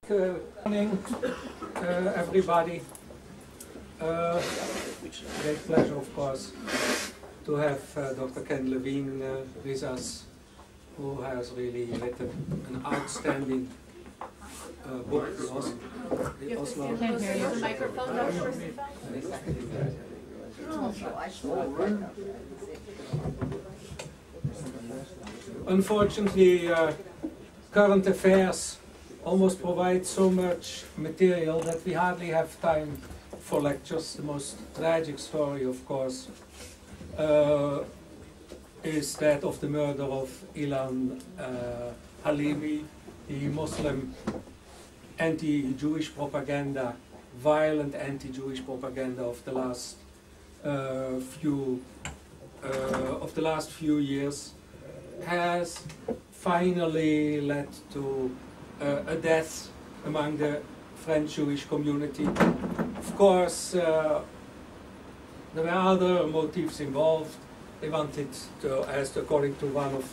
Good morning, everybody. Great pleasure, of course, to have Dr. Ken Levin with us, who has really written an outstanding book, the Oslo. Can't hear you. The microphone. Unfortunately, current affairs almost provide so much material that we hardly have time for lectures. The most tragic story, of course, is that of the murder of Ilan Halimi, the Muslim anti-Jewish propaganda, violent anti-Jewish propaganda of the last few years, has finally led to a death among the French Jewish community. Of course, there were other motives involved. They wanted to, as according to one of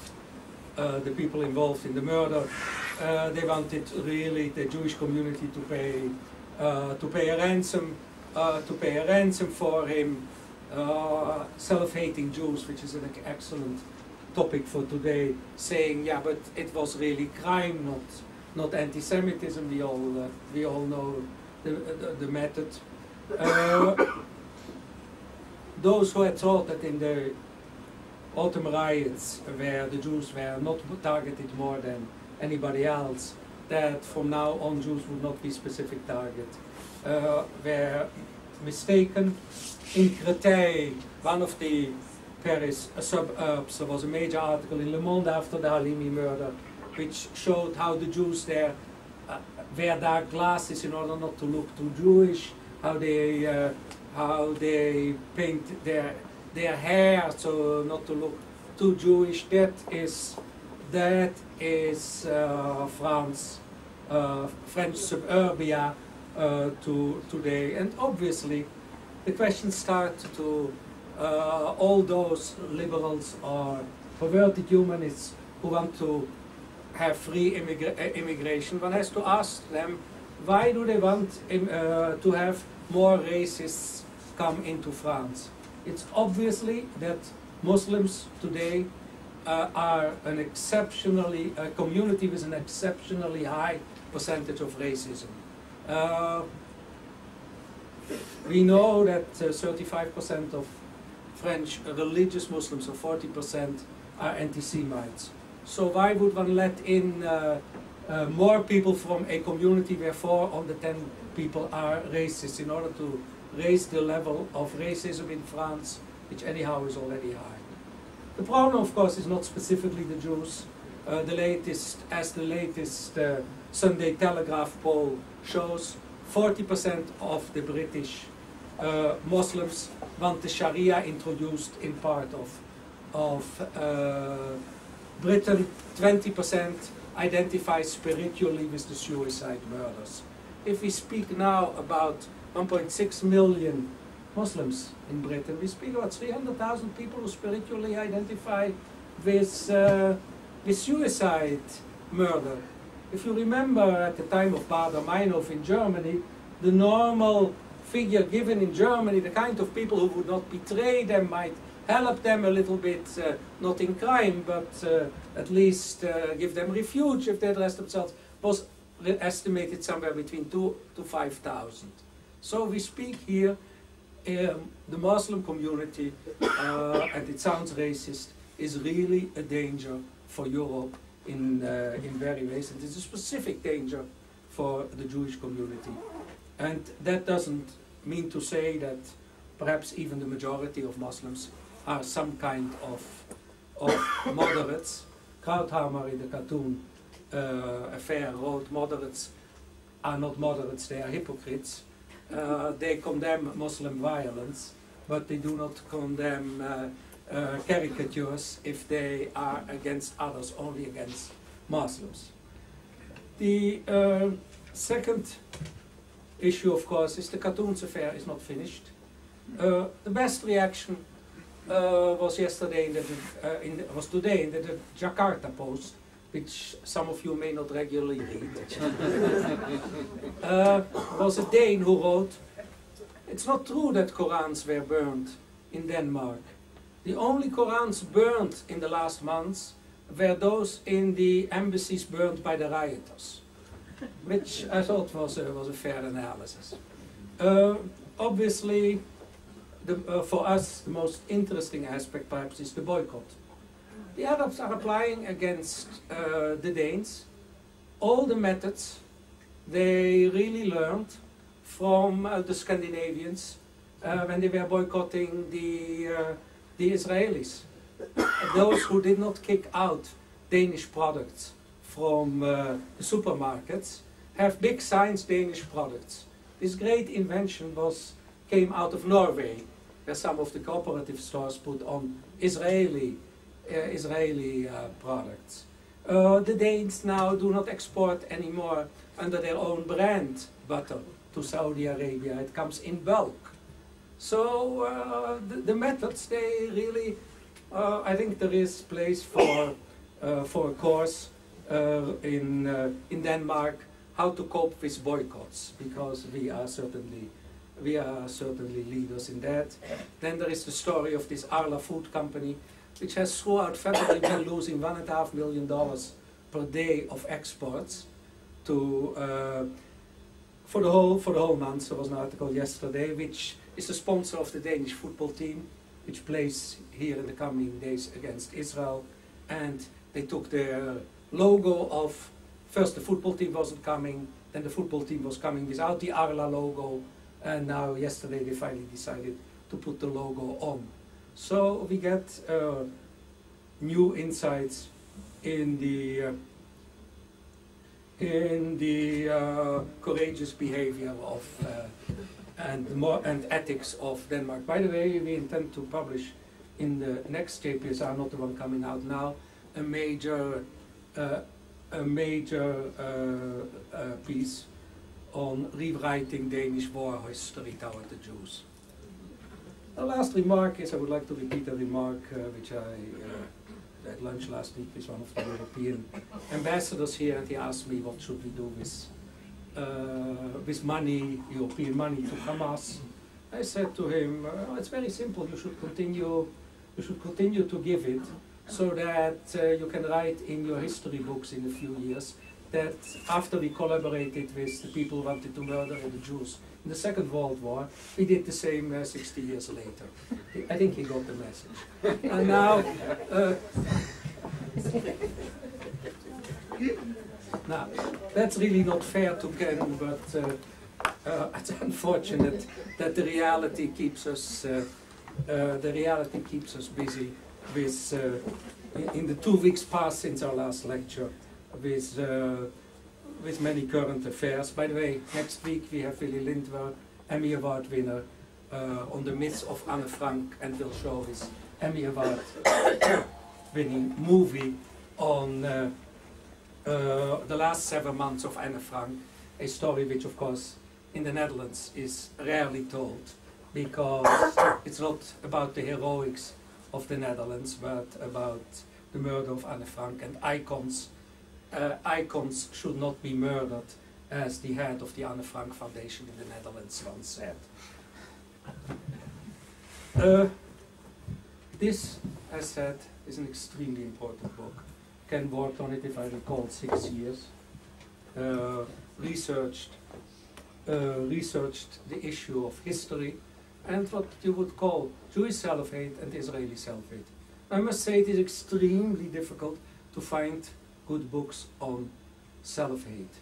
the people involved in the murder, they wanted really the Jewish community to pay a ransom for him. Self-hating Jews, which is an excellent topic for today, saying, yeah, but it was really crime, not anti-Semitism. We all know the method. Those who had thought that in the autumn riots, where the Jews were not targeted more than anybody else, that from now on Jews would not be specific target, were mistaken. In Créteil, one of the Paris suburbs, there was a major article in Le Monde after the Halimi murder, which showed how the Jews there wear dark glasses in order not to look too Jewish, how they paint their hair so not to look too Jewish. That is France, French suburbia today, and obviously the questions start to all those liberals or perverted humanists who want to have free immigration. One has to ask them, why do they want to have more racists come into France? It's obviously that Muslims today are a community with an exceptionally high percentage of racism. We know that 35% of French religious Muslims, or 40%, are anti-Semites. So why would one let in more people from a community where 4 of the 10 people are racist, in order to raise the level of racism in France, which anyhow is already high? The problem, of course, is not specifically the Jews. The latest Sunday Telegraph poll shows, 40% of the British Muslims want the Sharia introduced in part of Britain. 20% identify spiritually with the suicide murders. If we speak now about 1.6 million Muslims in Britain, we speak about 300,000 people who spiritually identify with suicide murder. If you remember, at the time of Bader Meinhof in Germany, the normal figure given in Germany, the kind of people who would not betray them, might help them a little bit, not in crime, but at least give them refuge if they address themselves, was estimated somewhere between 2,000 to 5,000. So we speak here, the Muslim community, and it sounds racist, is really a danger for Europe in very ways. It is a specific danger for the Jewish community. And that doesn't mean to say that perhaps even the majority of Muslims are some kind of moderates. Krauthammer in the cartoon affair wrote, moderates are not moderates, they are hypocrites. They condemn Muslim violence, but they do not condemn caricatures if they are against others, only against Muslims. The second issue, of course, is the cartoons affair is not finished. The best reaction was today in the Jakarta Post, which some of you may not regularly read, was a Dane who wrote, "It's not true that Korans were burned in Denmark. The only Korans burned in the last months were those in the embassies burned by the rioters," which I thought was a fair analysis. Obviously, for us, the most interesting aspect perhaps is the boycott. The Arabs are applying against the Danes all the methods they really learned from the Scandinavians when they were boycotting the Israelis. Those who did not kick out Danish products from the supermarkets have big signs Danish products. This great invention came out of Norway, where some of the cooperative stores put on Israeli products. The Danes now do not export anymore under their own brand butter to Saudi Arabia. It comes in bulk. So the methods, they really, I think there is place for a course in Denmark how to cope with boycotts, because we are certainly leaders in that. Then there is the story of this Arla food company, which has throughout February been losing $1.5 million per day of exports to for the whole month. There was an article yesterday, which is the sponsor of the Danish football team, which plays here in the coming days against Israel, and they took their logo off. First the football team wasn't coming, then the football team was coming without the Arla logo, and now yesterday they finally decided to put the logo on. So we get new insights in the courageous behavior of and ethics of Denmark. By the way, we intend to publish in the next JPSR, not the one coming out now, a major piece on rewriting Danish war history toward the Jews. The last remark is, I would like to repeat a remark which I at lunch last week with one of the European ambassadors here, and he asked me what should we do with money, European money to Hamas. I said to him, it's very simple. You should continue to give it, so that you can write in your history books in a few years that after we collaborated with the people who wanted to murder the Jews in the Second World War, we did the same 60 years later. I think he got the message. And now, now, that's really not fair to Ken, but it's unfortunate that the reality keeps us busy with in the 2 weeks past since our last lecture with many current affairs. By the way, next week we have Willy Lindwer, Emmy Award winner, on the myths of Anne Frank, and will show his Emmy Award winning movie on the last 7 months of Anne Frank, a story which of course in the Netherlands is rarely told, because it's not about the heroics of the Netherlands, but about the murder of Anne Frank, and icons should not be murdered, as the head of the Anne Frank Foundation in the Netherlands once said. This, as said, is an extremely important book. Ken worked on it, if I recall, 6 years. Researched the issue of history and what you would call Jewish self-hate and Israeli self-hate. I must say it is extremely difficult to find good books on self-hate.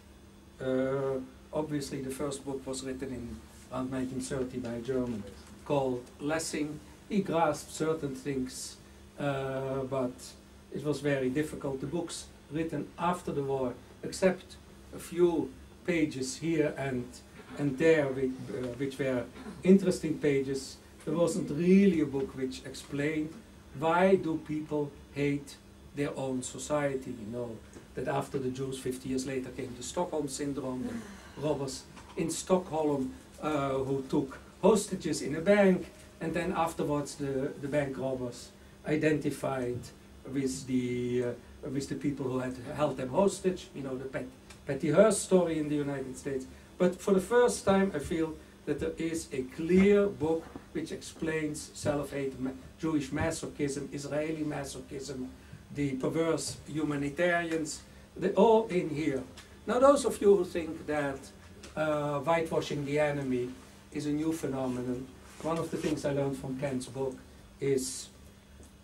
Obviously the first book was written in around 1930 by a German called Lessing. He grasped certain things, but it was very difficult. The books written after the war, except a few pages here and there which were interesting pages, there wasn't really a book which explained why do people hate their own society. We know that after the Jews 50 years later came the Stockholm Syndrome, the robbers in Stockholm who took hostages in a bank, and then afterwards the bank robbers identified with the with the people who had held them hostage, you know, the Patty Hearst story in the United States. But for the first time, I feel that there is a clear book which explains self-hate, Jewish masochism, Israeli masochism, the perverse humanitarians, they're all in here. Now, those of you who think that whitewashing the enemy is a new phenomenon, one of the things I learned from Kent's book is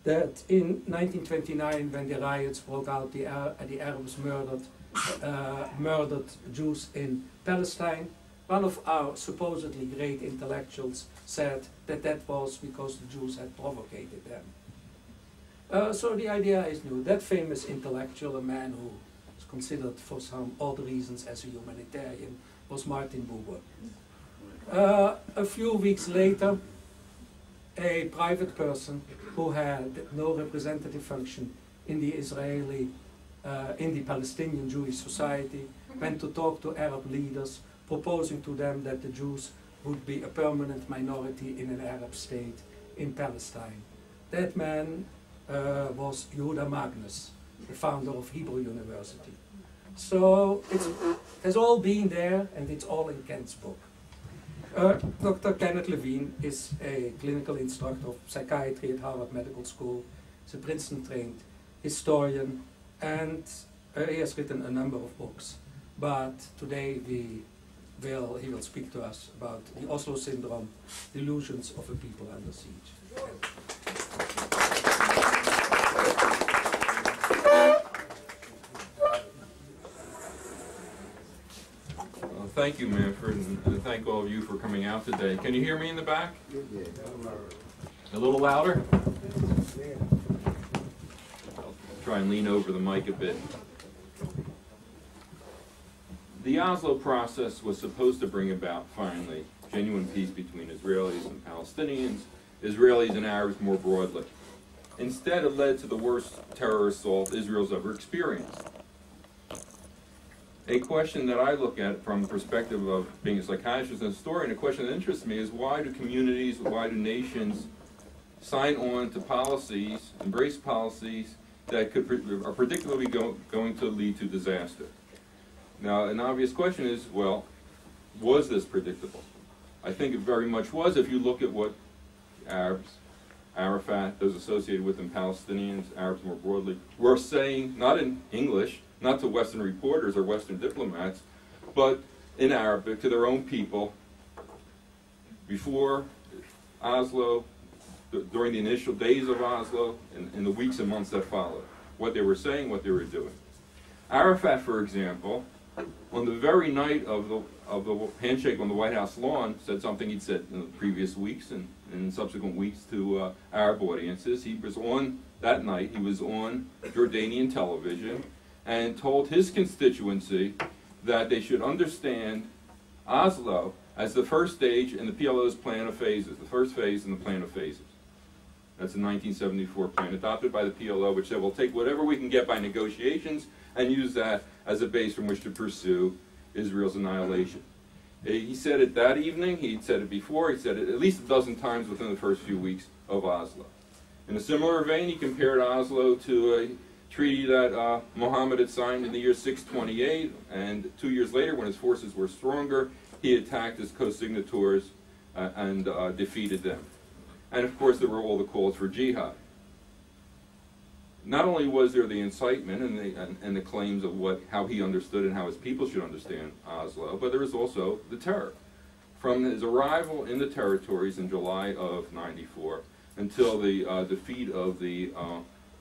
that in 1929, when the riots broke out, the Arabs murdered Jews in Palestine. One of our supposedly great intellectuals said that that was because the Jews had provoked them. So the idea is new. That famous intellectual, a man who is considered for some odd reasons as a humanitarian, was Martin Buber. A few weeks later, a private person who had no representative function in the in the Palestinian Jewish society, went to talk to Arab leaders, proposing to them that the Jews would be a permanent minority in an Arab state in Palestine. That man was Yehuda Magnus, the founder of Hebrew University. So it has all been there, and it's all in Kent's book. Dr. Kenneth Levin is a clinical instructor of psychiatry at Harvard Medical School. He's a Princeton-trained historian, and he has written a number of books. But today he will speak to us about the Oslo syndrome, delusions of a people under siege. Thank you, Manfred, and thank all of you for coming out today. Can you hear me in the back? A little louder? I'll try and lean over the mic a bit. The Oslo process was supposed to bring about, finally, genuine peace between Israelis and Palestinians, Israelis and Arabs more broadly. Instead, it led to the worst terror assault Israel's ever experienced. A question that I look at from the perspective of being a psychiatrist and historian, a question that interests me is why do communities, why do nations sign on to policies, embrace policies that are particularly going to lead to disaster? Now, an obvious question is, well, was this predictable? I think it very much was if you look at what Arabs, Arafat, those associated with them, Palestinians, Arabs more broadly, were saying, not in English, not to Western reporters or Western diplomats, but in Arabic to their own people before Oslo, during the initial days of Oslo, and in the weeks and months that followed. What they were saying, what they were doing. Arafat, for example, on the very night of the handshake on the White House lawn, said something he'd said in the previous weeks and in subsequent weeks to Arab audiences. He was on, that night, he was on Jordanian television and told his constituency that they should understand Oslo as the first stage in the PLO's plan of phases, the first phase in the plan of phases. That's a 1974 plan adopted by the PLO, which said we'll take whatever we can get by negotiations and use that as a base from which to pursue Israel's annihilation. He said it that evening, he'd said it before, he said it at least a dozen times within the first few weeks of Oslo. In a similar vein, he compared Oslo to a treaty that Muhammad had signed in the year 628, and 2 years later, when his forces were stronger, he attacked his co-signatories and defeated them. And of course, there were all the calls for jihad. Not only was there the incitement and the claims of how he understood and how his people should understand Oslo, but there was also the terror. From his arrival in the territories in July of '94 until the defeat of the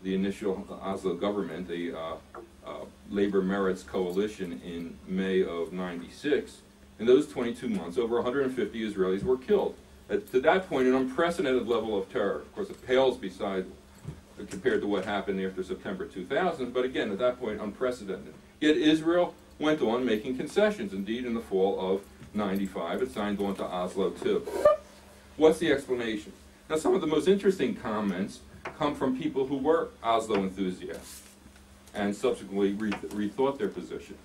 initial Oslo government, the Labor Merits Coalition in May of '96, in those 22 months, over 150 Israelis were killed. To that point, an unprecedented level of terror. Of course, it pales compared to what happened after September 2000, but again, at that point, unprecedented. Yet Israel went on making concessions. Indeed, in the fall of '95, it signed on to Oslo too. What's the explanation? Now, some of the most interesting comments come from people who were Oslo enthusiasts and subsequently rethought their position.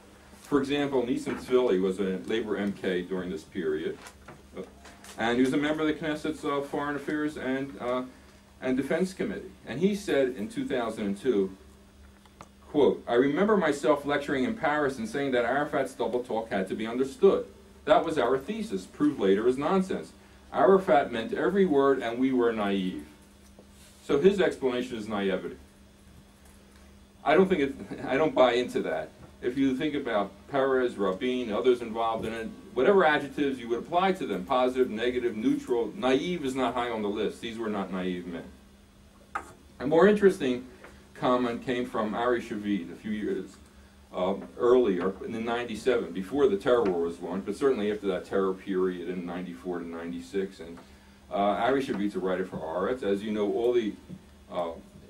For example, Nissim Tzvili was a Labor MK during this period, and he was a member of the Knesset's Foreign Affairs and Defense Committee. And he said in 2002, Quote, I remember myself lecturing in Paris and saying that Arafat's double talk had to be understood. That was our thesis, proved later as nonsense. Arafat meant every word and we were naive. So his explanation is naivety. I don't buy into that. If you think about Perez, Rabin, others involved in it, whatever adjectives you would apply to them, positive, negative, neutral, naive is not high on the list. These were not naive men. A more interesting comment came from Ari Shavid a few years earlier, in 97, before the terror war was launched, but certainly after that terror period in 94 to 96. And Ari Shavid's a writer for Haaretz. As you know, all the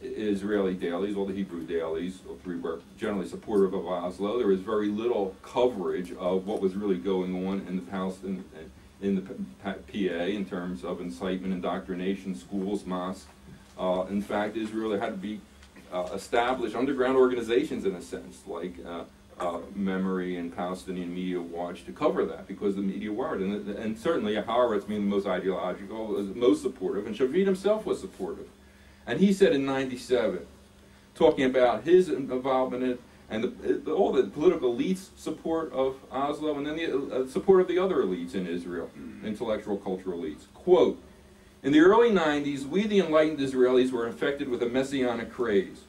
Israeli dailies, all the Hebrew dailies, were generally supportive of Oslo. There was very little coverage of what was really going on in the PA in terms of incitement, indoctrination, schools, mosques. In fact, Israel had to be established underground organizations in a sense, like Memory and Palestinian Media Watch, to cover that because the media worried. And certainly Haaretz, being the most ideological, was most supportive, and Shavid himself was supportive. And he said in 97, talking about his involvement in and all the political elites' support of Oslo, and then the support of the other elites in Israel, intellectual, cultural elites. Quote, in the early 90s, we the enlightened Israelis were infected with a messianic craze.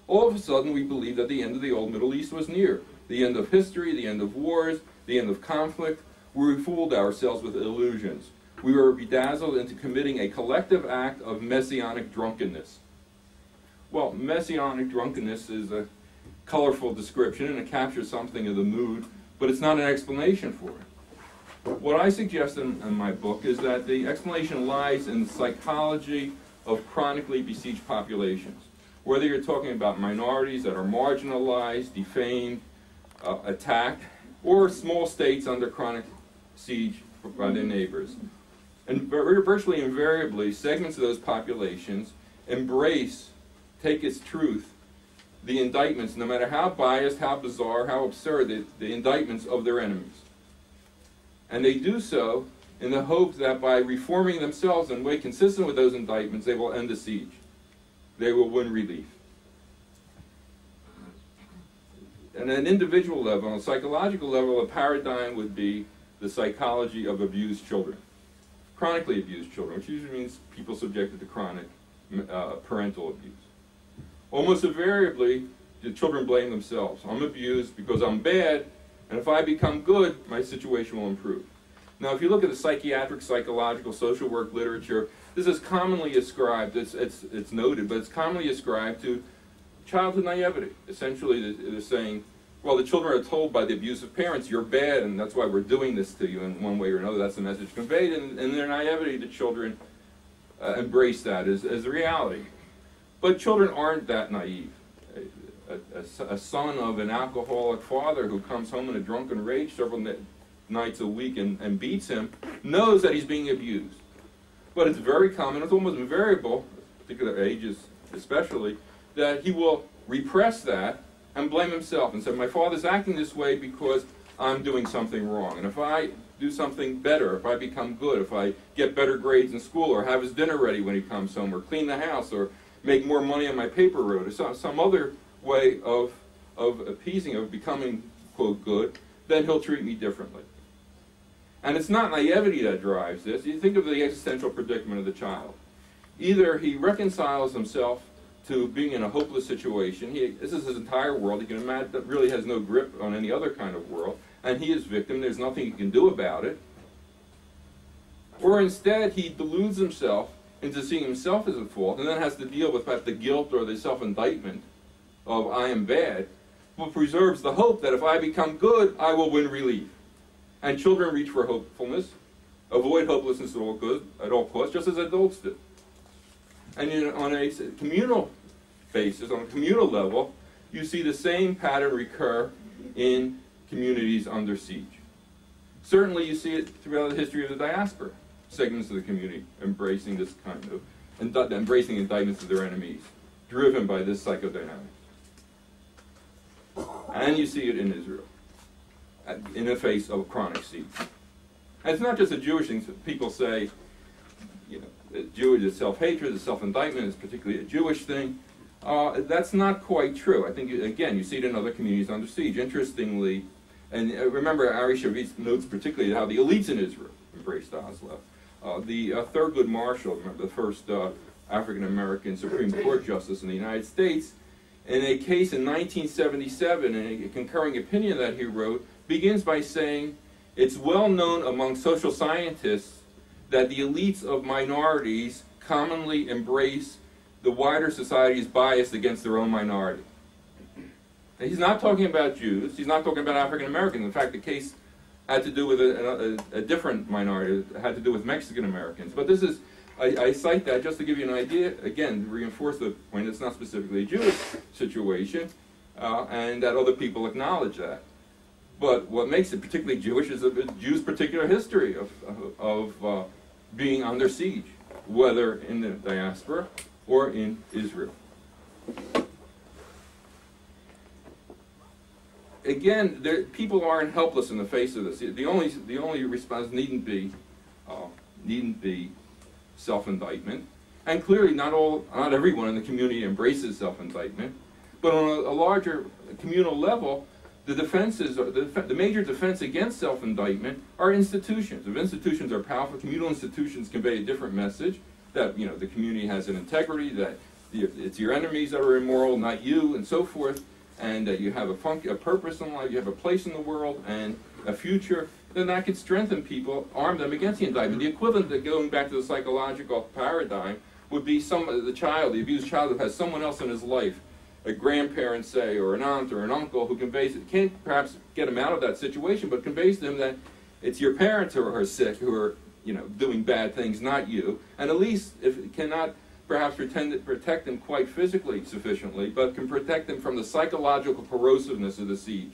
All of a sudden, we believed that the end of the old Middle East was near. The end of history, the end of wars, the end of conflict. We fooled ourselves with illusions. We were bedazzled into committing a collective act of messianic drunkenness. Well, messianic drunkenness is a colorful description and it captures something of the mood, but it's not an explanation for it. What I suggest in my book is that the explanation lies in the psychology of chronically besieged populations. Whether you're talking about minorities that are marginalized, defamed, attacked, or small states under chronic siege by their neighbors. And virtually invariably, segments of those populations embrace, take as truth, the indictments, no matter how biased, how bizarre, how absurd, the indictments of their enemies. And they do so in the hope that by reforming themselves in a way consistent with those indictments, they will end the siege. They will win relief. And at an individual level, on a psychological level, a paradigm would be the psychology of abused children. Chronically abused children, which usually means people subjected to chronic parental abuse. Almost invariably, the children blame themselves. I'm abused because I'm bad, and if I become good, my situation will improve. Now, if you look at the psychiatric, psychological, social work literature, this is commonly ascribed, it's noted, but it's commonly ascribed to childhood naivety. Essentially, they're saying, well, the children are told by the abusive parents, you're bad, and that's why we're doing this to you in one way or another. That's the message conveyed, and in their naivety, the children embrace that as the reality. But children aren't that naive. A son of an alcoholic father who comes home in a drunken rage several nights a week and beats him knows that he's being abused. But it's very common, it's almost invariable, particular ages especially, that he will repress that and blame himself and say, my father's acting this way because I'm doing something wrong. And if I do something better, if I become good, if I get better grades in school, or have his dinner ready when he comes home, or clean the house, or make more money on my paper route, or some other way of appeasing, of becoming, quote, good, then he'll treat me differently. And it's not naivety that drives this. You think of the existential predicament of the child. Either he reconciles himself to being in a hopeless situation. This is his entire world. He can imagine that really has no grip on any other kind of world. And he is victim. There's nothing he can do about it. Or instead, he deludes himself into seeing himself as at fault, and then has to deal with the guilt or the self-indictment of I am bad, but preserves the hope that if I become good, I will win relief. And children reach for hopefulness, avoid hopelessness at all costs, just as adults do. And on a communal basis, on a communal level, you see the same pattern recur in communities under siege. Certainly you see it throughout the history of the diaspora, segments of the community embracing this kind of, embracing indictments of their enemies, driven by this psychodynamics. And you see it in Israel, in the face of chronic siege. And it's not just a Jewish thing. People say, Jewish is self-hatred, the self-indictment is particularly a Jewish thing. That's not quite true. I think, again, you see it in other communities under siege. Interestingly, and remember, Ari Shavitz notes particularly how the elites in Israel embraced Oslo. The Thurgood Marshall, remember, the first African-American Supreme Court Justice in the United States, in a case in 1977, in a concurring opinion that he wrote, begins by saying, it's well known among social scientists that the elites of minorities commonly embrace the wider society's bias against their own minority. And he's not talking about Jews, he's not talking about African Americans. In fact, the case had to do with a different minority, it had to do with Mexican Americans. But this is, I cite that just to give you an idea, again, to reinforce the point it's not specifically a Jewish situation, and that other people acknowledge that. But what makes it particularly Jewish is the Jews' particular history of being under siege, whether in the diaspora or in Israel. Again, people aren't helpless in the face of this. The only response needn't be self-indictment, and clearly not everyone in the community embraces self-indictment. But on a larger communal level, the defenses, the major defense against self-indictment are institutions. If institutions are powerful, communal institutions convey a different message that the community has an integrity, that it's your enemies that are immoral, not you, and so forth, and that you have a purpose in life, you have a place in the world, and a future. Then that could strengthen people, arm them against the indictment. The equivalent of going back to the psychological paradigm would be the abused child who has someone else in his life, a grandparent, say, or an aunt or an uncle, who can't perhaps get him out of that situation, but conveys to him that it's your parents who are sick, who are doing bad things, not you. And at least, if it cannot perhaps protect them quite physically sufficiently, but can protect them from the psychological corrosiveness of the siege.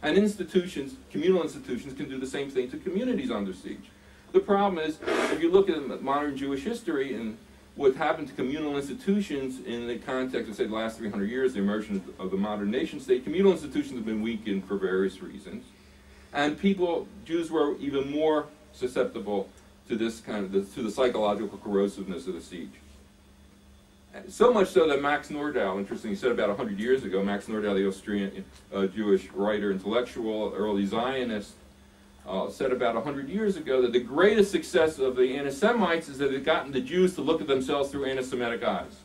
And institutions, communal institutions, can do the same thing to communities under siege. The problem is, if you look at modern Jewish history and what happened to communal institutions in the context of, say, the last 300 years, the emergence of the modern nation state, communal institutions have been weakened for various reasons. And Jews were even more susceptible to this to the psychological corrosiveness of the siege. So much so that Max Nordau, interestingly, said about 100 years ago, Max Nordau, the Austrian Jewish writer, intellectual, early Zionist, said about 100 years ago that the greatest success of the anti-Semites is that they've gotten the Jews to look at themselves through anti-Semitic eyes.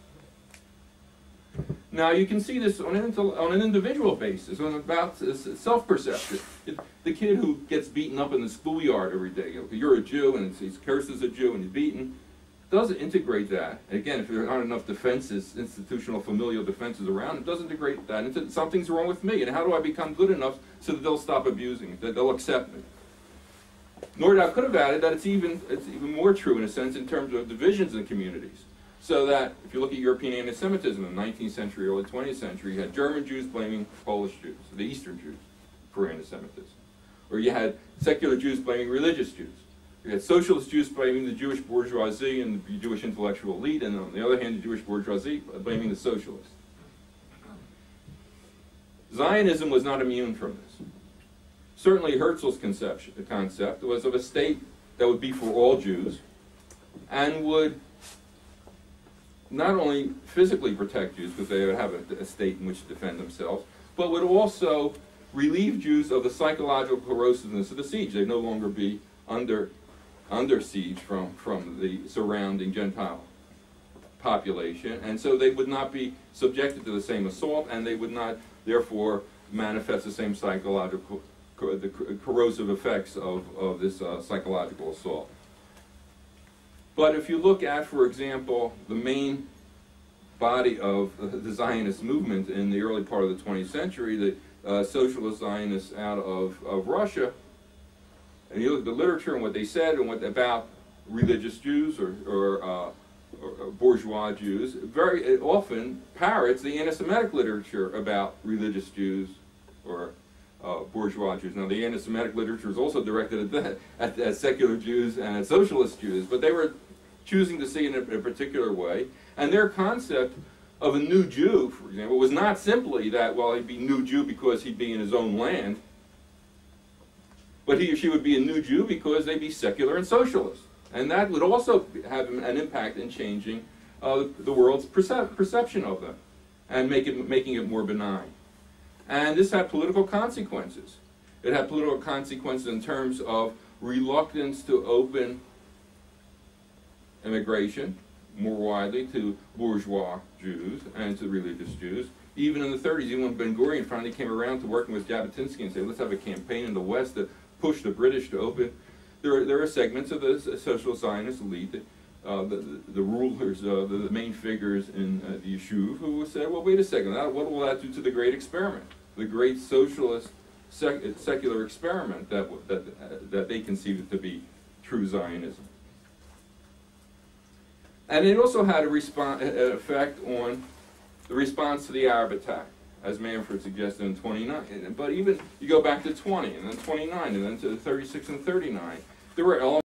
Now, you can see this on an individual basis, about self-perception. The kid who gets beaten up in the schoolyard every day, you're a Jew, and he's cursed as a Jew, and he's beaten, doesn't integrate that. Again, if there aren't enough defenses, institutional familial defenses around, it doesn't integrate that into something's wrong with me, and how do I become good enough so that they'll stop abusing it, that they'll accept me? Nordau could have added that it's even more true in a sense in terms of divisions in communities. So that if you look at European anti-Semitism in the 19th century, early 20th century, you had German Jews blaming Polish Jews, the Eastern Jews, for anti-Semitism. Or you had secular Jews blaming religious Jews. You had socialist Jews blaming the Jewish bourgeoisie and the Jewish intellectual elite, and on the other hand, the Jewish bourgeoisie blaming the socialists. Zionism was not immune from this. Certainly Herzl's concept was of a state that would be for all Jews and would not only physically protect Jews, because they would have a state in which to defend themselves, but would also relieve Jews of the psychological corrosiveness of the siege. They'd no longer be under siege from the surrounding Gentile population, and so they would not be subjected to the same assault, and they would not, therefore, manifest the same psychological, the corrosive effects of this psychological assault. But if you look at, for example, the main body of the Zionist movement in the early part of the 20th century, the socialist Zionists out of Russia, and you look at the literature and what they said and what about religious Jews or bourgeois Jews, very often parrots the anti-Semitic literature about religious Jews or bourgeois Jews. Now, the anti-Semitic literature is also directed at secular Jews and at socialist Jews, but they were choosing to see it in a particular way. And their concept of a new Jew, for example, was not simply that, well, he'd be a new Jew because he'd be in his own land, but he or she would be a new Jew because they'd be secular and socialist. And that would also have an impact in changing the world's perception of them. and making it more benign. And this had political consequences. It had political consequences in terms of reluctance to open immigration more widely to bourgeois Jews and to religious Jews. Even in the 30s, even when Ben-Gurion finally came around to working with Jabotinsky and said, let's have a campaign in the West to push the British to open, there are segments of the social Zionist elite, the rulers, the main figures in the Yishuv, who would say, well, wait a second, what will that do to the great experiment, the great socialist secular experiment that they conceived to be true Zionism? And it also had an effect on the response to the Arab attack, as Manfred suggested in 29. But even you go back to 20, and then 29, and then to 36 and 39, there were elements